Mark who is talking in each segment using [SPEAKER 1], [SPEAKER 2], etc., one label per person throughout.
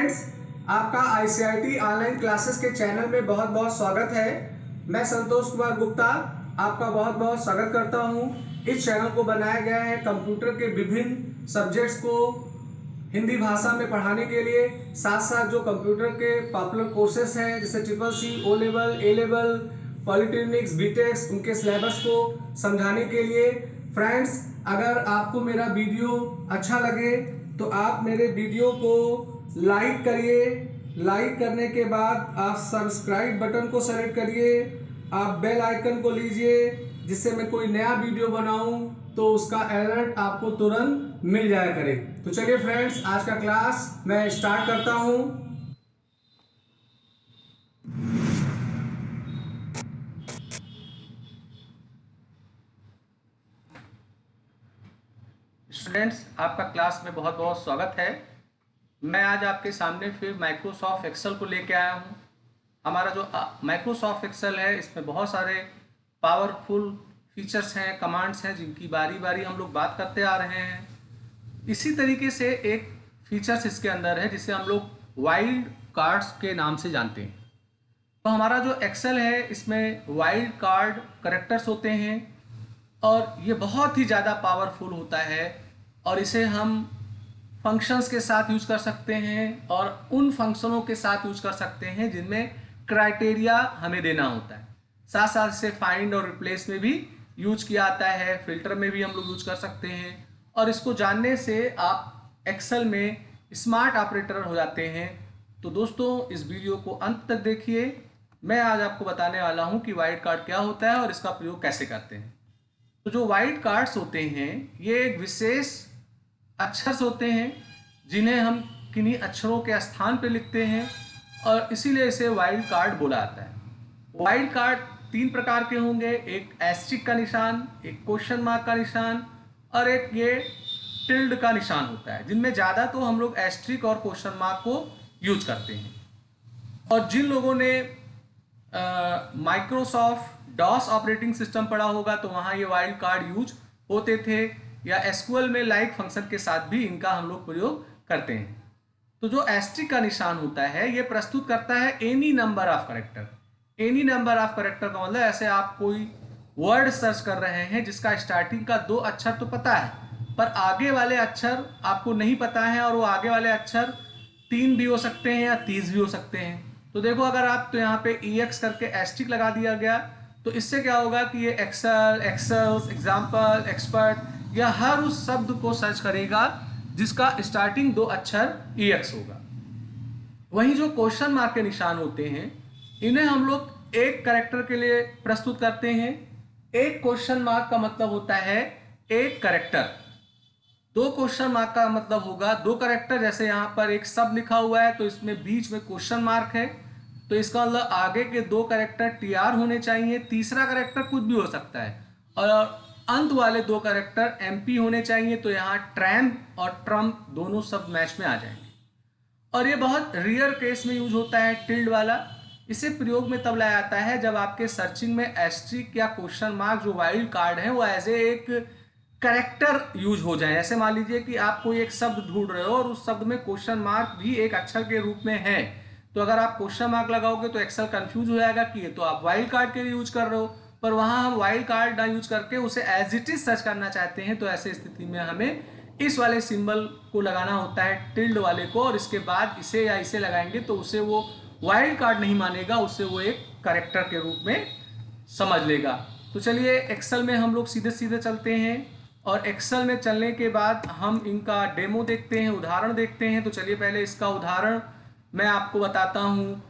[SPEAKER 1] Friends, आपका ICIT online classes के channel में बहुत बहुत स्वागत है। मैं संतोष कुमार गुप्ता आपका बहुत बहुत स्वागत करता हूं। इस चैनल को बनाया गया है कंप्यूटर के विभिन्न सब्जेक्ट्स को हिंदी भाषा में पढ़ाने के लिए, साथ साथ जो कंप्यूटर के पॉपुलर कोर्सेस हैं जैसे CCC, ओ लेवल, ए लेवल, पॉलिटेक्निक्स, बीटेक्स, उनके सिलेबस को समझाने के लिए। फ्रेंड्स, अगर आपको मेरा वीडियो अच्छा लगे तो आप मेरे वीडियो को लाइक करिए। लाइक करने के बाद आप सब्सक्राइब बटन को सेलेक्ट करिए, आप बेल आइकन को लीजिए, जिससे मैं कोई नया वीडियो बनाऊं तो उसका अलर्ट आपको तुरंत मिल जाया करे। तो चलिए फ्रेंड्स, आज का क्लास मैं स्टार्ट करता हूं।
[SPEAKER 2] स्टूडेंट्स, आपका क्लास में बहुत बहुत स्वागत है। मैं आज आपके सामने फिर माइक्रोसॉफ्ट एक्सेल को लेके आया हूँ। हमारा जो माइक्रोसॉफ्ट एक्सेल है, इसमें बहुत सारे पावरफुल फीचर्स हैं, कमांड्स हैं, जिनकी बारी बारी हम लोग बात करते आ रहे हैं। इसी तरीके से एक फीचर्स इसके अंदर है जिसे हम लोग वाइल्ड कार्ड्स के नाम से जानते हैं। तो हमारा जो एक्सेल है, इसमें वाइल्ड कार्ड करेक्टर्स होते हैं और ये बहुत ही ज़्यादा पावरफुल होता है और इसे हम फंक्शंस के साथ यूज कर सकते हैं और उन फंक्शनों के साथ यूज कर सकते हैं जिनमें क्राइटेरिया हमें देना होता है। साथ साथ इसे फाइंड और रिप्लेस में भी यूज किया आता है, फिल्टर में भी हम लोग यूज कर सकते हैं। और इसको जानने से आप एक्सेल में स्मार्ट ऑपरेटर हो जाते हैं। तो दोस्तों, इस वीडियो को अंत तक देखिए। मैं आज आपको बताने वाला हूँ कि वाइल्ड कार्ड क्या होता है और इसका प्रयोग कैसे करते हैं। तो जो वाइल्ड कार्ड्स होते हैं, ये एक विशेष अक्षर होते हैं जिन्हें हम किन्हीं अक्षरों के स्थान पर लिखते हैं और इसीलिए इसे वाइल्ड कार्ड बोला जाता है। वाइल्ड कार्ड 3 प्रकार के होंगे, एक एस्ट्रिक का निशान, एक क्वेश्चन मार्क का निशान और एक ये टिल्ड का निशान होता है, जिनमें ज़्यादा तो हम लोग एस्ट्रिक और क्वेश्चन मार्क को यूज करते हैं। और जिन लोगों ने माइक्रोसॉफ्ट डॉस ऑपरेटिंग सिस्टम पढ़ा होगा तो वहाँ ये वाइल्ड कार्ड यूज होते थे, या एसक्यूएल में लाइक फंक्शन के साथ भी इनका हम लोग प्रयोग करते हैं। तो जो एस्ट्रिक का निशान होता है, ये प्रस्तुत करता है any number of character. Any number of character का मतलब ऐसे आप कोई वर्ड सर्च कर रहे हैं जिसका स्टार्टिंग का 2 अक्षर तो पता है पर आगे वाले अक्षर आपको नहीं पता है, और वो आगे वाले अक्षर 3 भी हो सकते हैं या 30 भी हो सकते हैं। तो देखो, अगर आप तो यहाँ पे EX करके एस्ट्रिक लगा दिया गया तो इससे क्या होगा कि ये एक्सेल, एक्सेल्स, एग्जाम्पल, एक्सपर्ट या हर उस शब्द को सर्च करेगा जिसका स्टार्टिंग 2 अक्षर EX होगा। वहीं जो क्वेश्चन मार्क के निशान होते हैं, इन्हें हम लोग एक कैरेक्टर के लिए प्रस्तुत करते हैं। एक क्वेश्चन मार्क का मतलब होता है एक कैरेक्टर। 2 क्वेश्चन मार्क का मतलब होगा 2 कैरेक्टर। जैसे यहाँ पर एक शब्द लिखा हुआ है तो इसमें बीच में क्वेश्चन मार्क है, तो इसका मतलब आगे के 2 कैरेक्टर TR होने चाहिए, तीसरा कैरेक्टर कुछ भी हो सकता है, और अंत वाले 2 कैरेक्टर MP होने चाहिए। तो यहाँ ट्रैम और ट्रम्प दोनों शब्द मैच में आ जाएंगे। और ये बहुत रेयर केस में यूज होता है टिल्ड वाला। इसे प्रयोग में तब लाया जाता है जब आपके सर्चिंग में एस्ट्रिक या क्वेश्चन मार्क जो वाइल्ड कार्ड है वो एज एक कैरेक्टर यूज हो जाए। ऐसे मान लीजिए कि आप कोई एक शब्द ढूंढ रहे हो और उस शब्द में क्वेश्चन मार्क भी एक अक्षर के रूप में है, तो अगर आप क्वेश्चन मार्क लगाओगे तो एक्सेल कंफ्यूज हो जाएगा कि ये तो आप वाइल्ड कार्ड के लिए यूज कर रहे हो, पर वहां हम वाइल्ड कार्ड ना यूज करके उसे एज इट इज सर्च करना चाहते हैं। तो ऐसे स्थिति में हमें इस वाले सिंबल को लगाना होता है, टिल्ड वाले को, और इसके बाद इसे या इसे लगाएंगे तो उसे वो वाइल्ड कार्ड नहीं मानेगा, उससे वो एक कैरेक्टर के रूप में समझ लेगा। तो चलिए एक्सेल में हम लोग सीधे सीधे चलते हैं, और एक्सेल में चलने के बाद हम इनका डेमो देखते हैं, उदाहरण देखते हैं। तो चलिए पहले इसका उदाहरण मैं आपको बताता हूँ।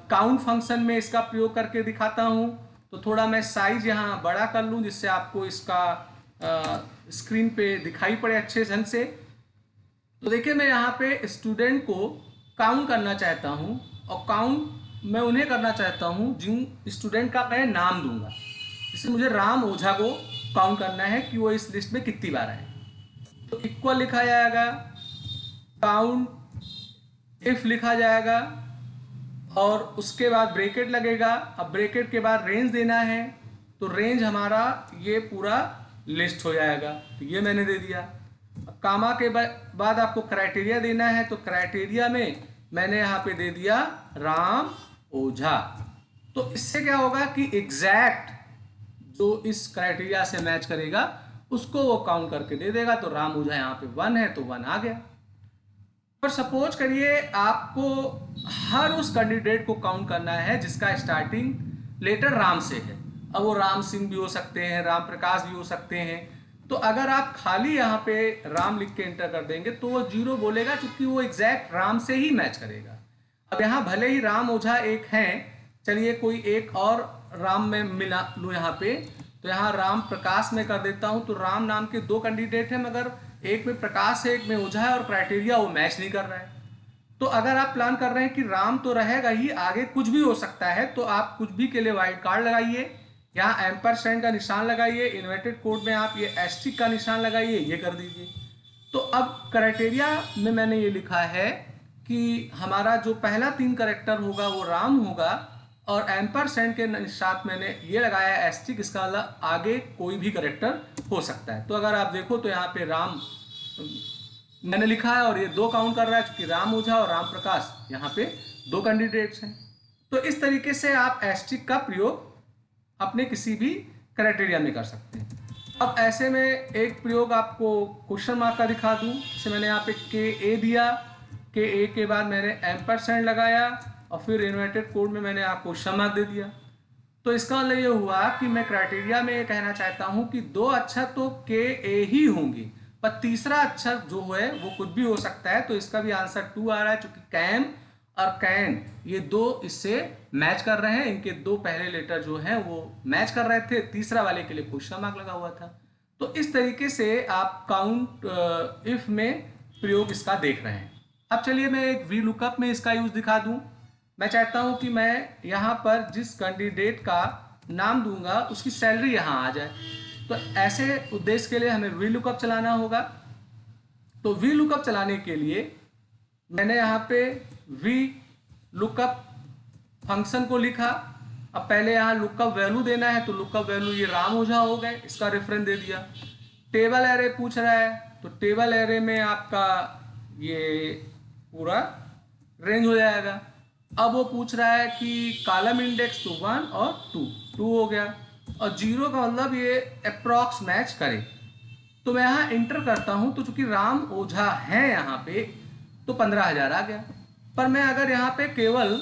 [SPEAKER 2] काउंट फंक्शन में इसका प्रयोग करके दिखाता हूँ। तो थोड़ा मैं साइज यहाँ बड़ा कर लूँ जिससे आपको इसका स्क्रीन पे दिखाई पड़े अच्छे ढंग से। तो देखिए, मैं यहाँ पे स्टूडेंट को काउंट करना चाहता हूँ, और काउंट मैं उन्हें करना चाहता हूँ जिन स्टूडेंट का मैं नाम दूंगा। जैसे मुझे राम ओझा को काउंट करना है कि वो इस लिस्ट में कितनी बार आए। तो इक्वल लिखा जाएगा, काउंट इफ लिखा जाएगा, और उसके बाद ब्रैकेट लगेगा। अब ब्रैकेट के बाद रेंज देना है, तो रेंज हमारा ये पूरा लिस्ट हो जाएगा। तो ये मैंने दे दिया। अब कामा के बाद आपको क्राइटेरिया देना है, तो क्राइटेरिया में मैंने यहाँ पे दे दिया राम ओझा। तो इससे क्या होगा कि एग्जैक्ट जो इस क्राइटेरिया से मैच करेगा उसको वो काउंट करके दे देगा। तो राम ओझा यहाँ पे 1 है तो 1 आ गया। पर सपोज करिए आपको हर उस कैंडिडेट को काउंट करना है जिसका स्टार्टिंग लेटर राम से है। अब वो राम सिंह भी हो सकते हैं, राम प्रकाश भी हो सकते हैं। तो अगर आप खाली यहाँ पे राम लिख के एंटर कर देंगे तो वो 0 बोलेगा, क्योंकि वो एग्जैक्ट राम से ही मैच करेगा। अब यहाँ भले ही राम ओझा एक हैं, चलिए कोई एक और राम में मिला लूँ यहाँ पे, तो यहाँ राम प्रकाश में कर देता हूँ। तो राम नाम के 2 कैंडिडेट हैं, मगर एक में प्रकाश है, एक में ओझा है, और क्राइटेरिया वो मैच नहीं कर रहा है। तो अगर आप प्लान कर रहे हैं कि राम तो रहेगा ही, आगे कुछ भी हो सकता है, तो आप कुछ भी के लिए वाइल्ड कार्ड लगाइए, यहाँ एम्परसेंड का निशान लगाइए, इन्वर्टेड कोड में आप ये एस्ट्रिक का निशान लगाइए, ये कर दीजिए। तो अब क्राइटेरिया में मैंने ये लिखा है कि हमारा जो पहला 3 कैरेक्टर होगा वो राम होगा, और एम्परसेंड के साथ मैंने ये लगाया एस्ट्रिक, इसका मतलब आगे कोई भी कैरेक्टर हो सकता है। तो अगर आप देखो तो यहाँ पे राम मैंने लिखा है और ये 2 काउंट कर रहा है, क्योंकि राम ओझा और राम प्रकाश यहाँ पे 2 कैंडिडेट्स हैं। तो इस तरीके से आप एस्ट्रिक का प्रयोग अपने किसी भी क्राइटेरिया में कर सकते हैं। अब ऐसे में एक प्रयोग आपको क्वेश्चन मार्क का दिखा दूं। जैसे मैंने यहाँ पे के ए दिया, के ए के बाद मैंने एम्परसेंड लगाया और फिर इन्वर्टेड कोड में मैंने आपको क्वेश्चन मार्क दे दिया। तो इसका मतलब ये हुआ कि मैं क्राइटेरिया में ये कहना चाहता हूँ कि 2 अक्षर तो के ए ही होंगे, पर तीसरा अक्षर जो है वो कुछ भी हो सकता है। तो इसका भी आंसर 2 आ रहा है, चूंकि कैम और कैन ये 2 इससे मैच कर रहे हैं, इनके 2 पहले लेटर जो हैं वो मैच कर रहे थे, तीसरा वाले के लिए क्वेश्चन मार्क लगा हुआ था। तो इस तरीके से आप काउंट इफ में प्रयोग इसका देख रहे हैं। अब चलिए मैं एक वी लुकअप में इसका यूज दिखा दूं। मैं चाहता हूं कि मैं यहाँ पर जिस कैंडिडेट का नाम दूंगा उसकी सैलरी यहाँ आ जाए। तो ऐसे उद्देश्य के लिए हमें वी लुकअप चलाना होगा। तो वी लुकअप चलाने के लिए मैंने यहाँ पे वी लुकअप फंक्शन को लिखा। अब पहले यहाँ लुकअप वैल्यू देना है, तो लुकअप वैल्यू ये राम ओझा हो गए, इसका रेफरेंस दे दिया। टेबल एरे पूछ रहा है, तो टेबल एरे में आपका ये पूरा रेंज हो जाएगा। अब वो पूछ रहा है कि कॉलम इंडेक्स तो 1 और 2 हो गया, और 0 का मतलब ये अप्रॉक्स मैच करे। तो मैं यहाँ इंटर करता हूँ, तो चूंकि राम ओझा है यहाँ पे तो 15,000 आ गया। पर मैं अगर यहाँ पे केवल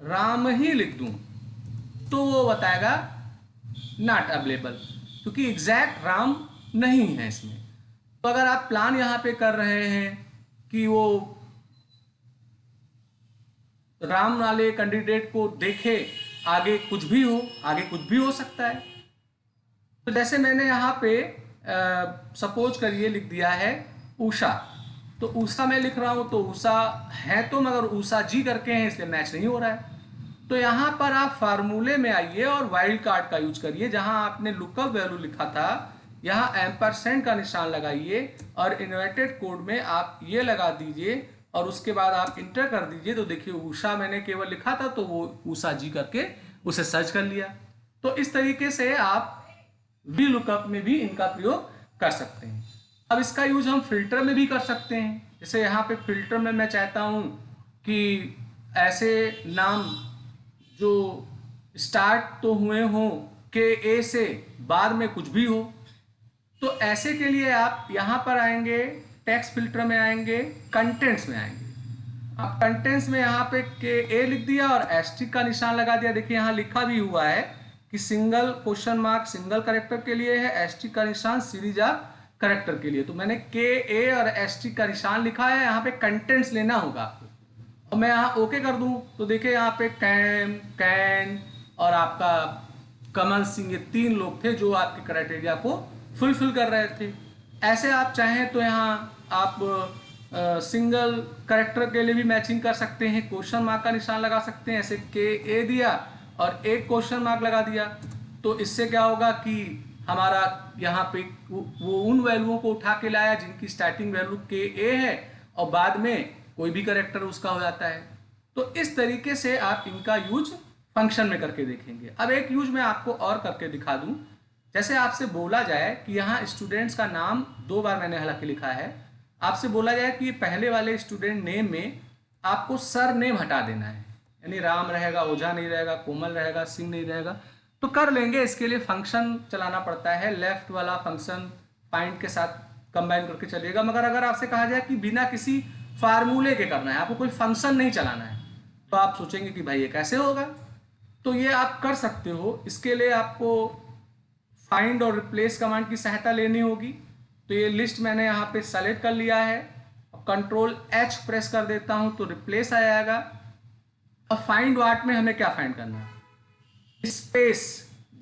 [SPEAKER 2] राम ही लिख दूँ तो वो बताएगा नॉट अवेलेबल, क्योंकि एग्जैक्ट राम नहीं है इसमें। तो अगर आप प्लान यहाँ पे कर रहे हैं कि वो राम वाले कैंडिडेट को देखे, आगे कुछ भी हो, आगे कुछ भी हो सकता है। तो जैसे मैंने यहाँ पे सपोज करिए लिख दिया है उषा, तो उषा मैं लिख रहा हूँ, तो उषा है तो, मगर उषा जी करके हैं इसलिए मैच नहीं हो रहा है। तो यहाँ पर आप फार्मूले में आइए और वाइल्ड कार्ड का यूज करिए। जहाँ आपने लुकअप वैल्यू लिखा था यहाँ एम्परसेंड का निशान लगाइए और इन्वर्टेड कोड में आप ये लगा दीजिए और उसके बाद आप इंटर कर दीजिए। तो देखिए उषा मैंने केवल लिखा था तो वो उषा जी करके उसे सर्च कर लिया। तो इस तरीके से आप वी लुकअप में भी इनका प्रयोग कर सकते हैं। अब इसका यूज हम फिल्टर में भी कर सकते हैं। जैसे यहाँ पे फिल्टर में मैं चाहता हूँ कि ऐसे नाम जो स्टार्ट तो हुए हों के ए से, बाद में कुछ भी हो, तो ऐसे के लिए आप यहाँ पर आएंगे, टेक्स्ट फिल्टर में आएंगे, कंटेंट्स में आएंगे। आप कंटेंट्स में यहाँ पे के ए लिख दिया और एस्ट्रिक का निशान लगा दिया। देखिए यहाँ लिखा भी हुआ है कि single question mark single character के लिए है, एस्ट्रिक का निशान सीरीज ऑफ कैरेक्टर के लिए। तो मैंने के ए और एस्ट्रिक का निशान लिखा है, यहाँ पे कंटेंट्स लेना होगा आपको। और मैं यहाँ ओके कर दूं तो देखिए यहाँ पे कैम, कैन और आपका कमल सिंह, ये 3 लोग थे जो आपके क्राइटेरिया को फुलफिल कर रहे थे। ऐसे आप चाहें तो यहाँ आप सिंगल कैरेक्टर के लिए भी मैचिंग कर सकते हैं, क्वेश्चन मार्क का निशान लगा सकते हैं। ऐसे के ए दिया और एक क्वेश्चन मार्क लगा दिया, तो इससे क्या होगा कि हमारा यहाँ पे वो उन वैल्यूओं को उठा के लाया जिनकी स्टार्टिंग वैल्यू के ए है और बाद में कोई भी कैरेक्टर उसका हो जाता है। तो इस तरीके से आप इनका यूज फंक्शन में करके देखेंगे। अब एक यूज मैं आपको और करके दिखा दूं। जैसे आपसे बोला जाए कि यहाँ स्टूडेंट्स का नाम 2 बार मैंने हालांकि लिखा है, आपसे बोला जाए कि पहले वाले स्टूडेंट नेम में आपको सर नेम हटा देना है, यानी राम रहेगा, ओझा नहीं रहेगा, कोमल रहेगा, सिंह नहीं रहेगा। तो कर लेंगे, इसके लिए फंक्शन चलाना पड़ता है, लेफ्ट वाला फंक्शन फाइंड के साथ कंबाइन करके चलिएगा। मगर अगर आपसे कहा जाए कि बिना किसी फार्मूले के करना है, आपको कोई फंक्शन नहीं चलाना है, तो आप सोचेंगे कि भाई ये कैसे होगा। तो ये आप कर सकते हो। इसके लिए आपको फाइंड और रिप्लेस कमांड की सहायता लेनी होगी। तो ये लिस्ट मैंने यहाँ पे सेलेक्ट कर लिया है, कंट्रोल H प्रेस कर देता हूँ तो रिप्लेस आ जाएगा। अब फाइंड व्हाट में हमें क्या फाइंड करना है, स्पेस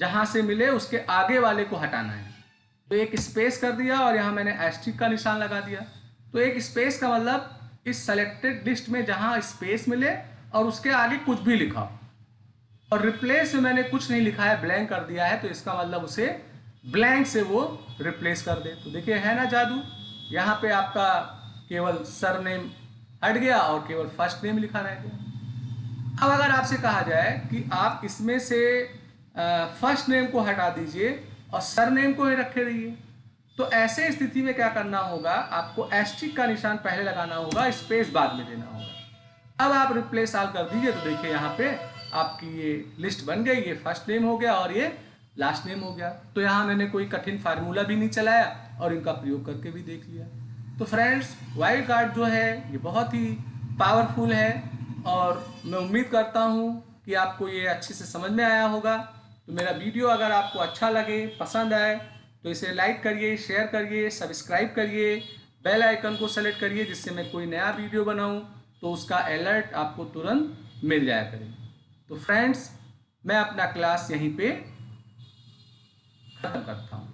[SPEAKER 2] जहां से मिले उसके आगे वाले को हटाना है। तो एक स्पेस कर दिया और यहाँ मैंने एस्ट्रिक का निशान लगा दिया। तो एक स्पेस का मतलब इस सेलेक्टेड लिस्ट में जहां स्पेस मिले और उसके आगे कुछ भी लिखा। और रिप्लेस में मैंने कुछ नहीं लिखा है, ब्लैंक कर दिया है, तो इसका मतलब उसे ब्लैंक से वो रिप्लेस कर दे। तो देखिए है ना जादू, यहाँ पे आपका केवल सर नेम हट गया और केवल फर्स्ट नेम लिखा रह गया। अब अगर आपसे कहा जाए कि आप इसमें से फर्स्ट नेम को हटा दीजिए और सर नेम को ही रखे रहिए, तो ऐसे स्थिति में क्या करना होगा, आपको एस्ट्रिक का निशान पहले लगाना होगा, स्पेस बाद में देना होगा। अब आप रिप्लेस ऑल कर दीजिए तो देखिए यहाँ पे आपकी ये लिस्ट बन गई, ये फर्स्ट नेम हो गया और ये लास्ट नेम हो गया। तो यहाँ मैंने कोई कठिन फार्मूला भी नहीं चलाया और इनका प्रयोग करके भी देख लिया। तो फ्रेंड्स, वाइल्ड कार्ड जो है ये बहुत ही पावरफुल है और मैं उम्मीद करता हूँ कि आपको ये अच्छे से समझ में आया होगा। तो मेरा वीडियो अगर आपको अच्छा लगे, पसंद आए, तो इसे लाइक करिए, शेयर करिए, सब्सक्राइब करिए, बेल आइकन को सेलेक्ट करिए, जिससे मैं कोई नया वीडियो बनाऊँ तो उसका अलर्ट आपको तुरंत मिल जाया करे। तो फ्रेंड्स, मैं अपना क्लास यहीं पे खत्म करता हूँ।